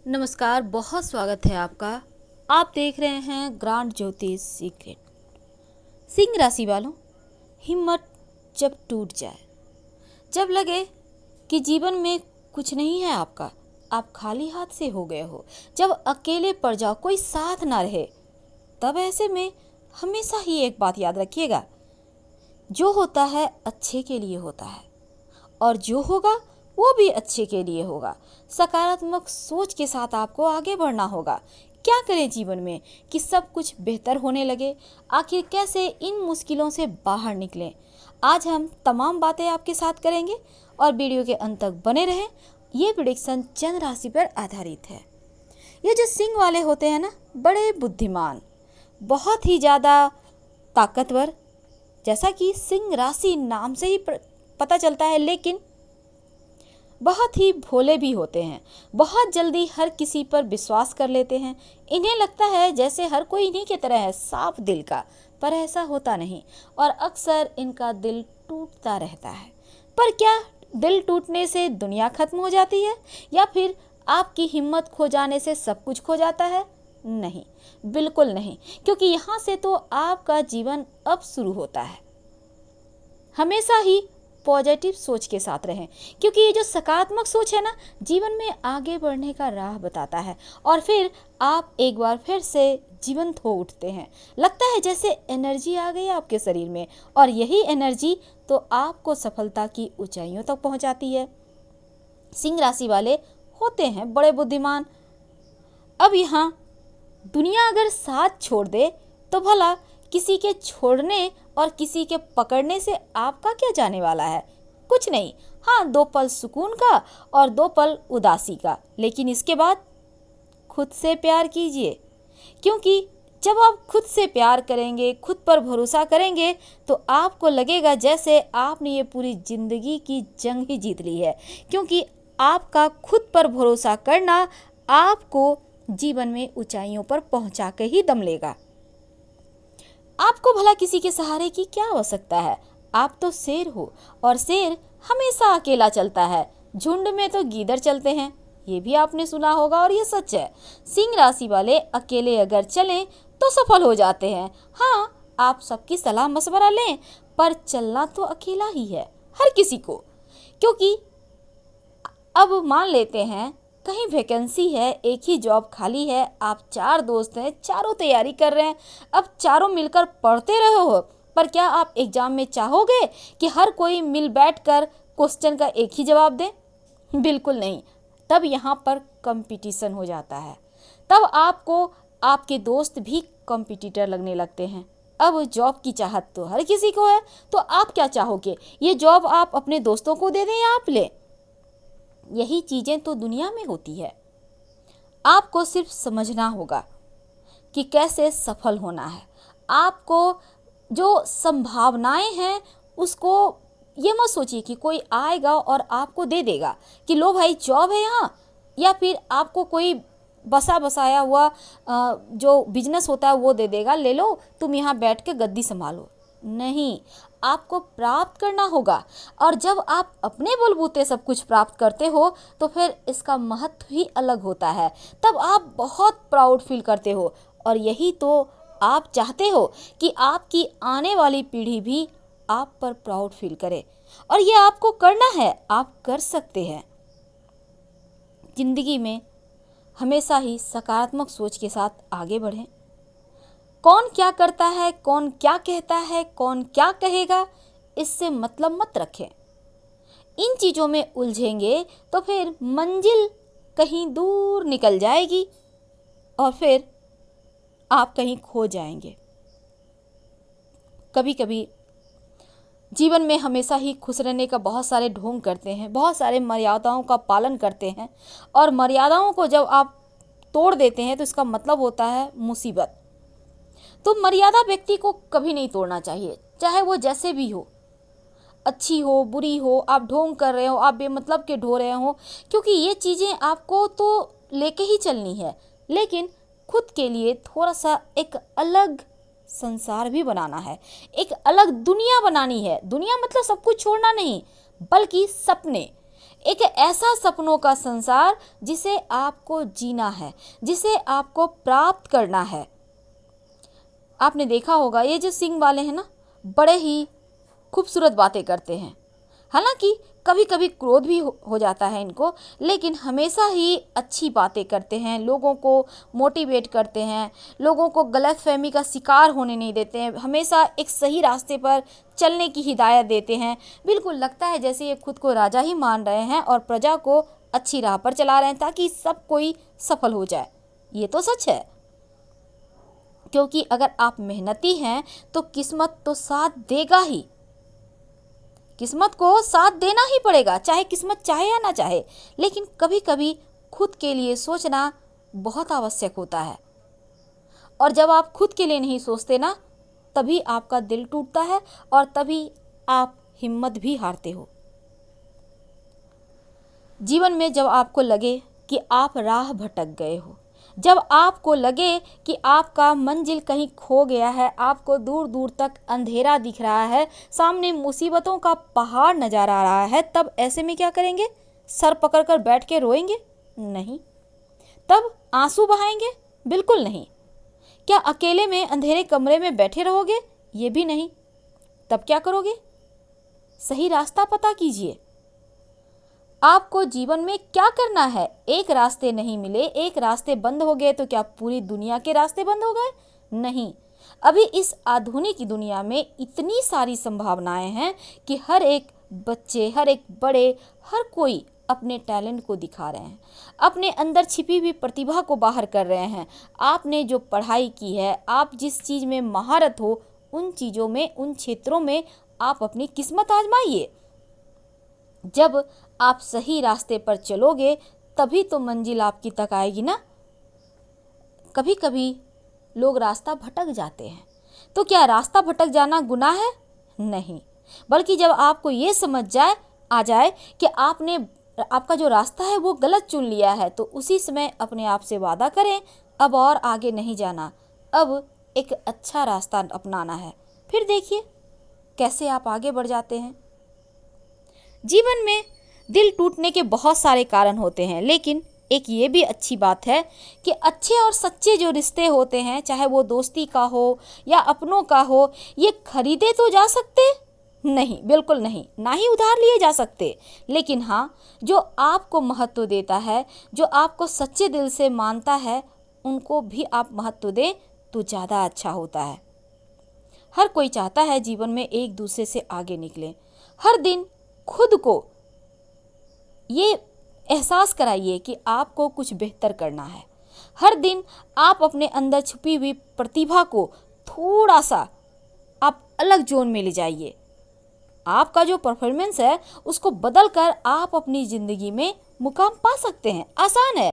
नमस्कार, बहुत स्वागत है आपका। आप देख रहे हैं ग्रांड ज्योतिष सीक्रेट। सिंह राशि वालों, हिम्मत जब टूट जाए, जब लगे कि जीवन में कुछ नहीं है आपका, आप खाली हाथ से हो गए हो, जब अकेले पड़ जाओ, कोई साथ ना रहे, तब ऐसे में हमेशा ही एक बात याद रखिएगा, जो होता है अच्छे के लिए होता है और जो होगा वो भी अच्छे के लिए होगा। सकारात्मक सोच के साथ आपको आगे बढ़ना होगा। क्या करें जीवन में कि सब कुछ बेहतर होने लगे? आखिर कैसे इन मुश्किलों से बाहर निकलें? आज हम तमाम बातें आपके साथ करेंगे और वीडियो के अंत तक बने रहें। ये प्रेडिक्शन चंद्र राशि पर आधारित है। ये जो सिंह वाले होते हैं ना, बड़े बुद्धिमान, बहुत ही ज़्यादा ताकतवर, जैसा कि सिंह राशि नाम से ही पता चलता है, लेकिन बहुत ही भोले भी होते हैं। बहुत जल्दी हर किसी पर विश्वास कर लेते हैं। इन्हें लगता है जैसे हर कोई इन्हीं की तरह है, साफ दिल का, पर ऐसा होता नहीं और अक्सर इनका दिल टूटता रहता है। पर क्या दिल टूटने से दुनिया खत्म हो जाती है या फिर आपकी हिम्मत खो जाने से सब कुछ खो जाता है? नहीं, बिल्कुल नहीं, क्योंकि यहाँ से तो आपका जीवन अब शुरू होता है। हमेशा ही पॉजिटिव सोच के साथ रहें, क्योंकि ये जो सकारात्मक सोच है ना, जीवन में आगे बढ़ने का राह बताता है और फिर आप एक बार फिर से जीवंत हो उठते हैं। लगता है जैसे एनर्जी आ गई आपके शरीर में और यही एनर्जी तो आपको सफलता की ऊंचाइयों तक पहुंचाती है। सिंह राशि वाले होते हैं बड़े बुद्धिमान। अब यहाँ दुनिया अगर साथ छोड़ दे तो भला किसी के छोड़ने और किसी के पकड़ने से आपका क्या जाने वाला है? कुछ नहीं। हाँ, 2 पल सुकून का और 2 पल उदासी का, लेकिन इसके बाद खुद से प्यार कीजिए, क्योंकि जब आप खुद से प्यार करेंगे, खुद पर भरोसा करेंगे, तो आपको लगेगा जैसे आपने ये पूरी जिंदगी की जंग ही जीत ली है, क्योंकि आपका खुद पर भरोसा करना आपको जीवन में ऊंचाइयों पर पहुंचा के ही दम लेगा। आपको भला किसी के सहारे की क्या आवश्यकता है? आप तो शेर हो और शेर हमेशा अकेला चलता है, झुंड में तो गीदड़ चलते हैं। ये भी आपने सुना होगा और ये सच है। सिंह राशि वाले अकेले अगर चलें तो सफल हो जाते हैं। हाँ, आप सबकी सलाह मशवरा लें, पर चलना तो अकेला ही है हर किसी को। क्योंकि अब मान लेते हैं कहीं वैकेंसी है, एक ही जॉब खाली है, आप 4 दोस्त हैं, चारों तैयारी कर रहे हैं, अब चारों मिलकर पढ़ते रहे हो, पर क्या आप एग्जाम में चाहोगे कि हर कोई मिल बैठकर क्वेश्चन का एक ही जवाब दे? बिल्कुल नहीं। तब यहाँ पर कंपटीशन हो जाता है, तब आपको आपके दोस्त भी कंपटीटर लगने लगते हैं। अब जॉब की चाहत तो हर किसी को है, तो आप क्या चाहोगे? ये जॉब आप अपने दोस्तों को दे दें या आप लें? यही चीज़ें तो दुनिया में होती है। आपको सिर्फ समझना होगा कि कैसे सफल होना है। आपको जो संभावनाएं हैं उसको ये मत सोचिए कि कोई आएगा और आपको दे देगा कि लो भाई जॉब है यहाँ, या फिर आपको कोई बसा बसाया हुआ जो बिजनेस होता है वो दे देगा, ले लो तुम यहाँ बैठ के गद्दी संभालो। नहीं, आपको प्राप्त करना होगा और जब आप अपने बलबूते सब कुछ प्राप्त करते हो तो फिर इसका महत्व ही अलग होता है। तब आप बहुत प्राउड फील करते हो और यही तो आप चाहते हो कि आपकी आने वाली पीढ़ी भी आप पर प्राउड फील करे, और ये आपको करना है। आप कर सकते हैं। जिंदगी में हमेशा ही सकारात्मक सोच के साथ आगे बढ़ें। कौन क्या करता है, कौन क्या कहता है, कौन क्या कहेगा, इससे मतलब मत रखें। इन चीज़ों में उलझेंगे तो फिर मंजिल कहीं दूर निकल जाएगी और फिर आप कहीं खो जाएंगे। कभी कभी जीवन में हमेशा ही खुश रहने का बहुत सारे ढोंग करते हैं, बहुत सारे मर्यादाओं का पालन करते हैं, और मर्यादाओं को जब आप तोड़ देते हैं तो इसका मतलब होता है मुसीबत। तो मर्यादा व्यक्ति को कभी नहीं तोड़ना चाहिए, चाहे वो जैसे भी हो, अच्छी हो बुरी हो, आप ढोंग कर रहे हो, आप बेमतलब के ढो रहे हो, क्योंकि ये चीज़ें आपको तो लेके ही चलनी है, लेकिन खुद के लिए थोड़ा सा एक अलग संसार भी बनाना है, एक अलग दुनिया बनानी है। दुनिया मतलब सब कुछ छोड़ना नहीं, बल्कि सपने। एक ऐसा सपनों का संसार जिसे आपको जीना है, जिसे आपको प्राप्त करना है। आपने देखा होगा ये जो सिंह वाले हैं ना, बड़े ही खूबसूरत बातें करते हैं। हालांकि कभी कभी क्रोध भी हो जाता है इनको, लेकिन हमेशा ही अच्छी बातें करते हैं, लोगों को मोटिवेट करते हैं, लोगों को गलतफहमी का शिकार होने नहीं देते हैं, हमेशा एक सही रास्ते पर चलने की हिदायत देते हैं। बिल्कुल लगता है जैसे ये खुद को राजा ही मान रहे हैं और प्रजा को अच्छी राह पर चला रहे हैं ताकि सब कोई सफल हो जाए। ये तो सच है, क्योंकि अगर आप मेहनती हैं तो किस्मत तो साथ देगा ही। किस्मत को साथ देना ही पड़ेगा, चाहे किस्मत चाहे या ना चाहे। लेकिन कभी कभी खुद के लिए सोचना बहुत आवश्यक होता है, और जब आप खुद के लिए नहीं सोचते ना, तभी आपका दिल टूटता है और तभी आप हिम्मत भी हारते हो। जीवन में जब आपको लगे कि आप राह भटक गए हो, जब आपको लगे कि आपका मंजिल कहीं खो गया है, आपको दूर दूर तक अंधेरा दिख रहा है, सामने मुसीबतों का पहाड़ नजर आ रहा है, तब ऐसे में क्या करेंगे? सर पकड़कर बैठ के रोएंगे? नहीं। तब आंसू बहाएंगे? बिल्कुल नहीं। क्या अकेले में अंधेरे कमरे में बैठे रहोगे? ये भी नहीं। तब क्या करोगे? सही रास्ता पता कीजिए। आपको जीवन में क्या करना है? एक रास्ते नहीं मिले, एक रास्ते बंद हो गए तो क्या पूरी दुनिया के रास्ते बंद हो गए? नहीं। अभी इस आधुनिक दुनिया में इतनी सारी संभावनाएं हैं कि हर एक बच्चे, हर एक बड़े, हर कोई अपने टैलेंट को दिखा रहे हैं, अपने अंदर छिपी हुई प्रतिभा को बाहर कर रहे हैं। आपने जो पढ़ाई की है, आप जिस चीज़ में महारत हो, उन चीज़ों में, उन क्षेत्रों में आप अपनी किस्मत आजमाइए। जब आप सही रास्ते पर चलोगे तभी तो मंजिल आपकी तक आएगी ना। कभी कभी लोग रास्ता भटक जाते हैं, तो क्या रास्ता भटक जाना गुनाह है? नहीं, बल्कि जब आपको ये समझ आ जाए कि आपका जो रास्ता है वो गलत चुन लिया है, तो उसी समय अपने आप से वादा करें, अब और आगे नहीं जाना, अब एक अच्छा रास्ता अपनाना है। फिर देखिए कैसे आप आगे बढ़ जाते हैं। जीवन में दिल टूटने के बहुत सारे कारण होते हैं, लेकिन एक ये भी अच्छी बात है कि अच्छे और सच्चे जो रिश्ते होते हैं, चाहे वो दोस्ती का हो या अपनों का हो, ये खरीदे तो जा सकते नहीं, बिल्कुल नहीं, ना ही उधार लिए जा सकते। लेकिन हाँ, जो आपको महत्व देता है, जो आपको सच्चे दिल से मानता है, उनको भी आप महत्व दें तो ज़्यादा अच्छा होता है। हर कोई चाहता है जीवन में एक दूसरे से आगे निकले। हर दिन खुद को ये एहसास कराइए कि आपको कुछ बेहतर करना है। हर दिन आप अपने अंदर छुपी हुई प्रतिभा को थोड़ा सा आप अलग जोन में ले जाइए। आपका जो परफॉर्मेंस है उसको बदल कर आप अपनी ज़िंदगी में मुकाम पा सकते हैं। आसान है,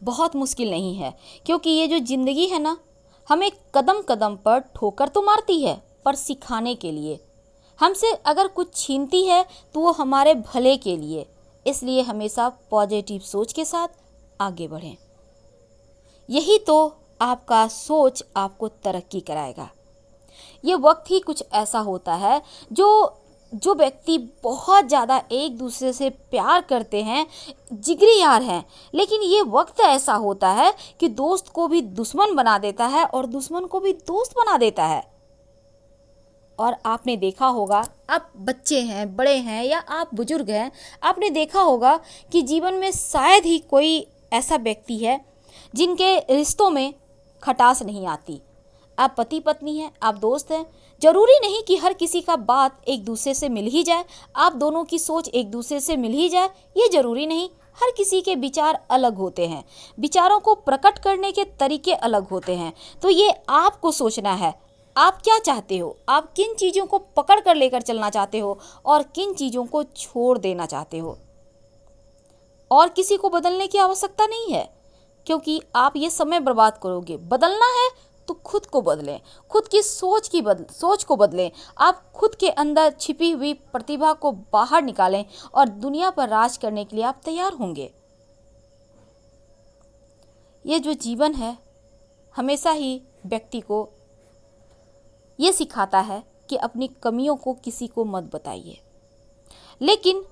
बहुत मुश्किल नहीं है, क्योंकि ये जो ज़िंदगी है ना, हमें कदम कदम पर ठोकर तो मारती है, पर सिखाने के लिए। हमसे अगर कुछ छीनती है तो वो हमारे भले के लिए। इसलिए हमेशा पॉजिटिव सोच के साथ आगे बढ़ें। यही तो आपका सोच आपको तरक्की कराएगा। ये वक्त ही कुछ ऐसा होता है जो व्यक्ति बहुत ज़्यादा एक दूसरे से प्यार करते हैं, जिगरी यार हैं, लेकिन ये वक्त ऐसा होता है कि दोस्त को भी दुश्मन बना देता है और दुश्मन को भी दोस्त बना देता है। और आपने देखा होगा, आप बच्चे हैं, बड़े हैं या आप बुजुर्ग हैं, आपने देखा होगा कि जीवन में शायद ही कोई ऐसा व्यक्ति है जिनके रिश्तों में खटास नहीं आती। आप पति पत्नी हैं, आप दोस्त हैं, जरूरी नहीं कि हर किसी का बात एक दूसरे से मिल ही जाए, आप दोनों की सोच एक दूसरे से मिल ही जाए, ये जरूरी नहीं। हर किसी के विचार अलग होते हैं, विचारों को प्रकट करने के तरीके अलग होते हैं। तो ये आपको सोचना है, आप क्या चाहते हो, आप किन चीज़ों को पकड़ कर लेकर चलना चाहते हो और किन चीज़ों को छोड़ देना चाहते हो। और किसी को बदलने की आवश्यकता नहीं है, क्योंकि आप ये समय बर्बाद करोगे। बदलना है तो खुद को बदलें, खुद की सोच को बदलें। आप खुद के अंदर छिपी हुई प्रतिभा को बाहर निकालें और दुनिया पर राज करने के लिए आप तैयार होंगे। ये जो जीवन है हमेशा ही व्यक्ति को ये सिखाता है कि अपनी कमियों को किसी को मत बताइए, लेकिन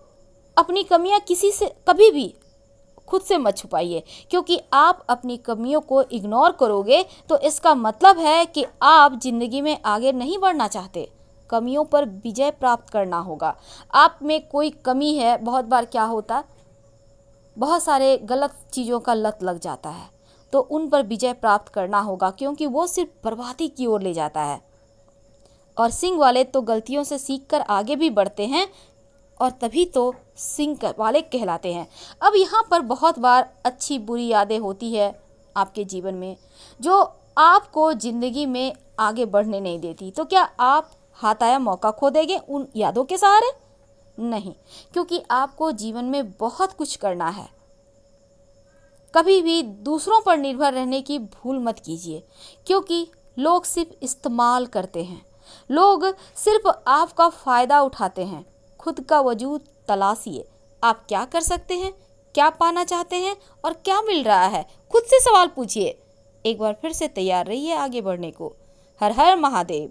अपनी कमियां किसी से कभी भी खुद से मत छुपाइए, क्योंकि आप अपनी कमियों को इग्नोर करोगे तो इसका मतलब है कि आप ज़िंदगी में आगे नहीं बढ़ना चाहते। कमियों पर विजय प्राप्त करना होगा। आप में कोई कमी है, बहुत बार क्या होता है, बहुत सारे गलत चीज़ों का लत लग जाता है, तो उन पर विजय प्राप्त करना होगा, क्योंकि वो सिर्फ बर्बादी की ओर ले जाता है। और सिंह वाले तो गलतियों से सीखकर आगे भी बढ़ते हैं, और तभी तो सिंह वाले कहलाते हैं। अब यहाँ पर बहुत बार अच्छी बुरी यादें होती है आपके जीवन में, जो आपको ज़िंदगी में आगे बढ़ने नहीं देती। तो क्या आप हाथाया मौका खो देंगे उन यादों के सहारे? नहीं, क्योंकि आपको जीवन में बहुत कुछ करना है। कभी भी दूसरों पर निर्भर रहने की भूल मत कीजिए, क्योंकि लोग सिर्फ इस्तेमाल करते हैं, लोग सिर्फ आपका फ़ायदा उठाते हैं। खुद का वजूद तलाशिए। आप क्या कर सकते हैं, क्या पाना चाहते हैं और क्या मिल रहा है, खुद से सवाल पूछिए। एक बार फिर से तैयार रहिए आगे बढ़ने को। हर हर महादेव।